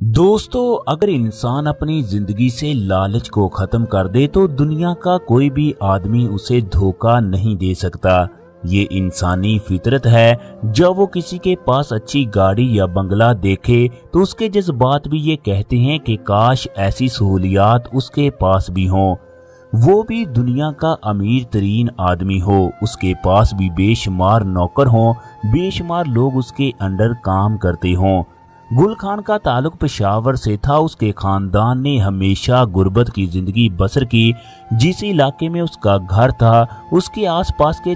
दोस्तों, अगर इंसान अपनी जिंदगी से लालच को खत्म कर दे तो दुनिया का कोई भी आदमी उसे धोखा नहीं दे सकता। ये इंसानी फितरत है। जब वो किसी के पास अच्छी गाड़ी या बंगला देखे तो उसके जज्बात भी ये कहते हैं कि काश ऐसी सहूलियात उसके पास भी हों। वो भी दुनिया का अमीर तरीन आदमी हो, उसके पास भी बेशुमार नौकर हों, बेशुमार लोग उसके अंडर काम करते हों। गुल खान का ताल्लुक पेशावर से था। उसके खानदान ने हमेशा गुर्बत की जिंदगी बसर की। जिस इलाके में उसका घर था उसके आसपास के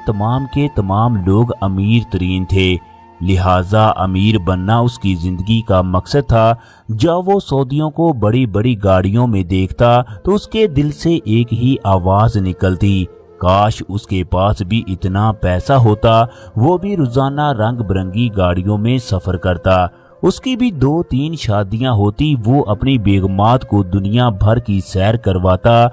तमाम लोग अमीर तरीन थे, लिहाजा अमीर बनना उसकी जिंदगी का मकसद था। जब वो सऊदियों को बड़ी बड़ी गाड़ियों में देखता तो उसके दिल से एक ही आवाज निकलती, काश उसके पास भी इतना पैसा होता, वो भी रोजाना रंग बिरंगी गाड़ियों में सफर करता, उसकी भी 2-3 शादियां होती, वो अपनी बेगमात को दुनिया भर की सैर करवाता,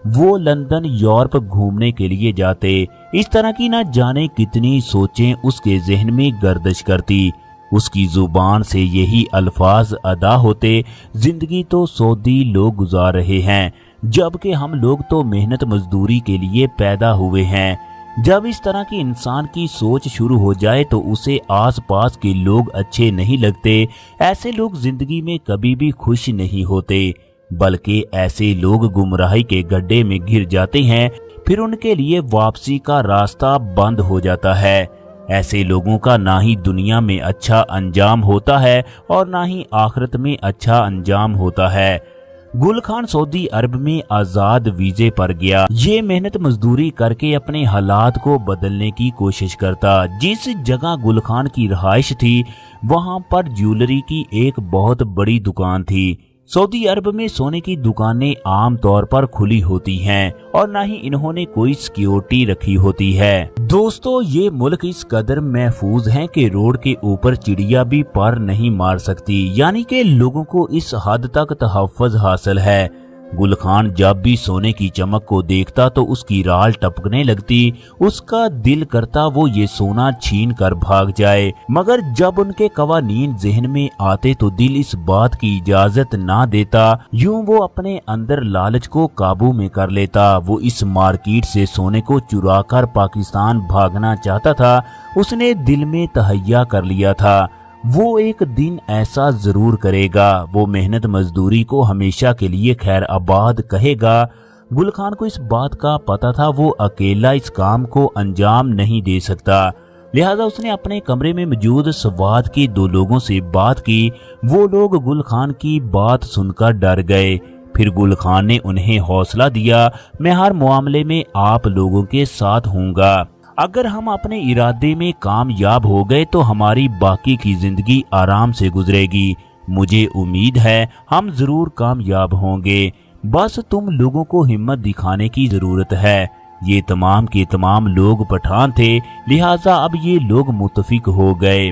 वो लंदन यूरोप घूमने के लिए जाते। इस तरह की ना जाने कितनी सोचें उसके जहन में गर्दिश करती। उसकी जुबान से यही अल्फाज अदा होते, जिंदगी तो सऊदी लोग गुजार रहे हैं, जबकि हम लोग तो मेहनत मजदूरी के लिए पैदा हुए हैं। जब इस तरह की इंसान की सोच शुरू हो जाए तो उसे आसपास के लोग अच्छे नहीं लगते। ऐसे लोग जिंदगी में कभी भी खुश नहीं होते, बल्कि ऐसे लोग गुमराही के गड्ढे में गिर जाते हैं, फिर उनके लिए वापसी का रास्ता बंद हो जाता है। ऐसे लोगों का ना ही दुनिया में अच्छा अंजाम होता है और ना ही आखिरत में अच्छा अंजाम होता है। गुल खान सऊदी अरब में आजाद वीजे पर गया। ये मेहनत मजदूरी करके अपने हालात को बदलने की कोशिश करता। जिस जगह गुल खान की रहाइश थी वहां पर ज्वेलरी की एक बहुत बड़ी दुकान थी। सऊदी अरब में सोने की दुकानें आम तौर पर खुली होती हैं और ना ही इन्होंने कोई सिक्योरिटी रखी होती है। दोस्तों, ये मुल्क इस कदर महफूज है कि रोड के ऊपर चिड़िया भी पर नहीं मार सकती, यानी कि लोगों को इस हद तक तहफ़्फ़ुज़ हासिल है। गुल खान जब भी सोने की चमक को देखता तो उसकी राल टपकने लगती, उसका दिल करता वो ये सोना छीन कर भाग जाए, मगर जब उनके कवानीन जहन में आते तो दिल इस बात की इजाजत ना देता। यूं वो अपने अंदर लालच को काबू में कर लेता। वो इस मार्केट से सोने को चुरा कर पाकिस्तान भागना चाहता था। उसने दिल में तहैया कर लिया था वो एक दिन ऐसा जरूर करेगा। वो मेहनत मजदूरी को हमेशा के लिए खैर आबाद कहेगा। गुल खान को इस बात का पता था वो अकेला इस काम को अंजाम नहीं दे सकता, लिहाजा उसने अपने कमरे में मौजूद सवाद के 2 लोगों से बात की। वो लोग गुल खान की बात सुनकर डर गए। फिर गुल खान ने उन्हें हौसला दिया, मैं हर मामले में आप लोगों के साथ हूँगा। अगर हम अपने इरादे में कामयाब हो गए तो हमारी बाकी की जिंदगी आराम से गुजरेगी। मुझे उम्मीद है हम जरूर कामयाब होंगे, बस तुम लोगों को हिम्मत दिखाने की जरूरत है। ये तमाम के तमाम लोग पठान थे, लिहाजा अब ये लोग मुत्तफिक हो गए।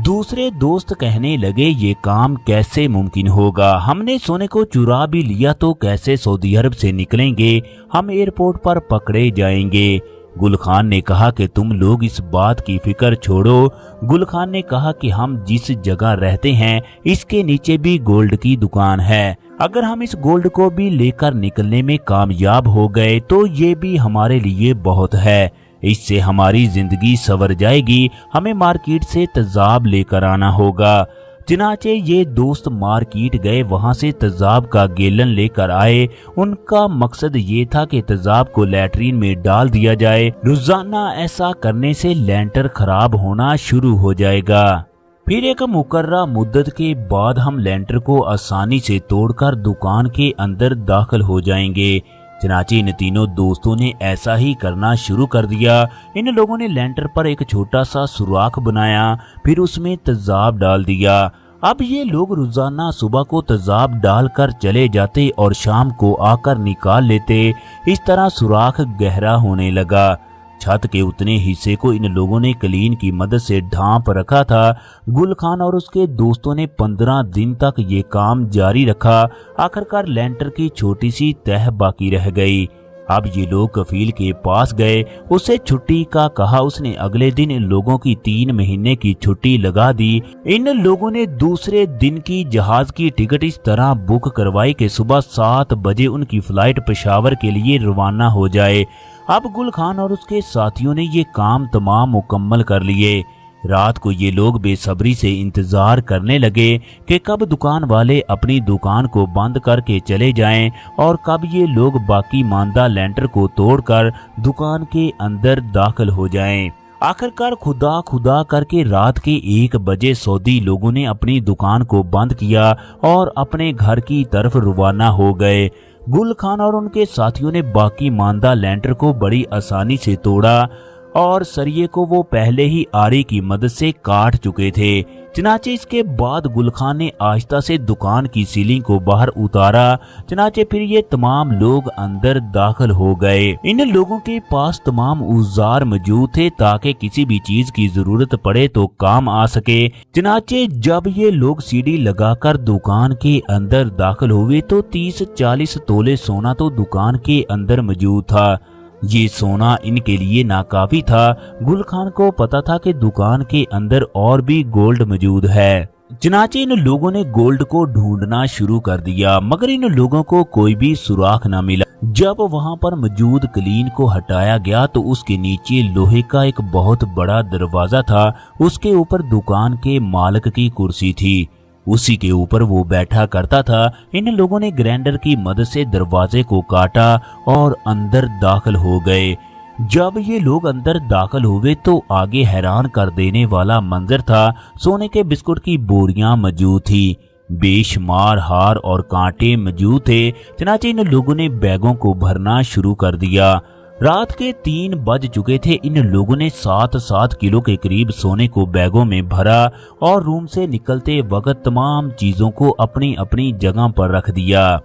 दूसरे दोस्त कहने लगे, ये काम कैसे मुमकिन होगा? हमने सोने को चुरा भी लिया तो कैसे सऊदी अरब से निकलेंगे? हम एयरपोर्ट पर पकड़े जाएंगे। गुल खान ने कहा कि तुम लोग इस बात की फिक्र छोड़ो। गुल खान ने कहा कि हम जिस जगह रहते हैं इसके नीचे भी गोल्ड की दुकान है। अगर हम इस गोल्ड को भी लेकर निकलने में कामयाब हो गए तो ये भी हमारे लिए बहुत है। इससे हमारी जिंदगी संवर जाएगी। हमें मार्केट से तेजाब लेकर आना होगा। चनाचे ये दोस्त मार्केट गए, वहां से तेजाब का गैलन लेकर आए। उनका मकसद ये था कि तेजाब को लैट्रीन में डाल दिया जाए। रोजाना ऐसा करने से लैंटर खराब होना शुरू हो जाएगा। फिर एक मुकर्रा मुद्दत के बाद हम लैंटर को आसानी से तोड़कर दुकान के अंदर दाखिल हो जाएंगे। चनाचे इन तीनों दोस्तों ने ऐसा ही करना शुरू कर दिया। इन लोगों ने लैंटर पर एक छोटा सा सुराख बनाया, फिर उसमें तेजाब डाल दिया। अब ये लोग रोजाना सुबह को तेजाब डालकर चले जाते और शाम को आकर निकाल लेते। इस तरह सुराख गहरा होने लगा। छत के उतने हिस्से को इन लोगों ने कलीन की मदद से ढांप रखा था। गुल खान और उसके दोस्तों ने 15 दिन तक ये काम जारी रखा। आखिरकार लैंटर की छोटी सी तह बाकी रह गई। अब ये लोग कफील के पास गए, उसे छुट्टी का कहा। उसने अगले दिन इन लोगों की 3 महीने की छुट्टी लगा दी। इन लोगों ने दूसरे दिन की जहाज की टिकट इस तरह बुक करवाई कि सुबह 7 बजे उनकी फ्लाइट पेशावर के लिए रवाना हो जाए। अब गुल खान और उसके साथियों ने ये काम तमाम मुकम्मल कर लिए। रात को ये लोग बेसब्री से इंतजार करने लगे कि कब दुकान वाले अपनी दुकान को बंद करके चले जाएं और कब ये लोग बाकी मांदा लेंटर को तोड़कर दुकान के अंदर दाखिल हो जाएं। आखिरकार खुदा खुदा करके रात के 1 बजे सऊदी लोगों ने अपनी दुकान को बंद किया और अपने घर की तरफ रवाना हो गए। गुल खान और उनके साथियों ने बाकी मांदा लेंटर को बड़ी आसानी से तोड़ा और सरिये को वो पहले ही आरी की मदद से काट चुके थे। चनाचे इसके बाद गुल खान ने आहिस्ता से दुकान की सीलिंग को बाहर उतारा। चनाचे फिर ये तमाम लोग अंदर दाखिल हो गए। इन लोगों के पास तमाम औजार मौजूद थे ताकि किसी भी चीज की जरूरत पड़े तो काम आ सके। चनाचे जब ये लोग सीढ़ी लगाकर दुकान के अंदर दाखिल हुए तो 30-40 तोले सोना तो दुकान के अंदर मौजूद था। ये सोना इनके लिए नाकाफी था। गुल खान को पता था कि दुकान के अंदर और भी गोल्ड मौजूद है। चनाचे इन लोगों ने गोल्ड को ढूंढना शुरू कर दिया, मगर इन लोगों को कोई भी सुराख न मिला। जब वहां पर मौजूद क्लीन को हटाया गया तो उसके नीचे लोहे का एक बहुत बड़ा दरवाजा था। उसके ऊपर दुकान के मालिक की कुर्सी थी, उसी के ऊपर वो बैठा करता था। इन लोगों ने ग्राइंडर की मदद से दरवाजे को काटा और अंदर दाखिल हो गए। जब ये लोग अंदर दाखिल हुए तो आगे हैरान कर देने वाला मंजर था। सोने के बिस्कुट की बोरियां मौजूद थी, बेशुमार हार और कांटे मौजूद थे। चनाचे इन लोगों ने बैगों को भरना शुरू कर दिया। रात के 3 बज चुके थे। इन लोगों ने 7-7 किलो के करीब सोने को बैगों में भरा और रूम से निकलते वक्त तमाम चीजों को अपनी अपनी जगह पर रख दिया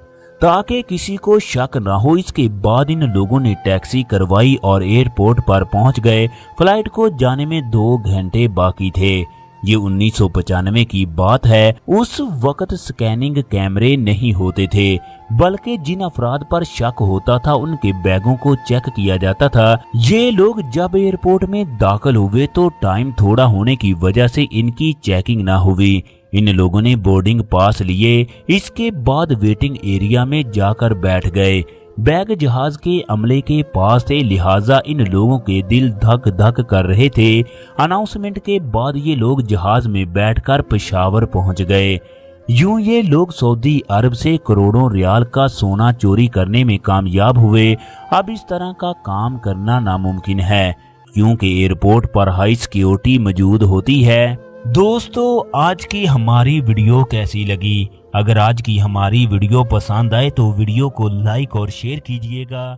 ताकि किसी को शक न हो। इसके बाद इन लोगों ने टैक्सी करवाई और एयरपोर्ट पर पहुंच गए। फ्लाइट को जाने में 2 घंटे बाकी थे। ये 1995 की बात है। उस वक्त स्कैनिंग कैमरे नहीं होते थे, बल्कि जिन अफराद पर शक होता था उनके बैगों को चेक किया जाता था। ये लोग जब एयरपोर्ट में दाखिल हुए तो टाइम थोड़ा होने की वजह से इनकी चेकिंग ना हुई। इन लोगों ने बोर्डिंग पास लिए। इसके बाद वेटिंग एरिया में जाकर बैठ गए। बैग जहाज के अमले के पास थे, लिहाजा इन लोगों के दिल धक धक कर रहे थे। अनाउंसमेंट के बाद ये लोग जहाज में बैठकर पेशावर पहुंच गए। यूं ये लोग सऊदी अरब से करोड़ों रियाल का सोना चोरी करने में कामयाब हुए। अब इस तरह का काम करना नामुमकिन है क्योंकि एयरपोर्ट पर हाई सिक्योरिटी मौजूद होती है। दोस्तों, आज की हमारी वीडियो कैसी लगी? अगर आज की हमारी वीडियो पसंद आए तो वीडियो को लाइक और शेयर कीजिएगा।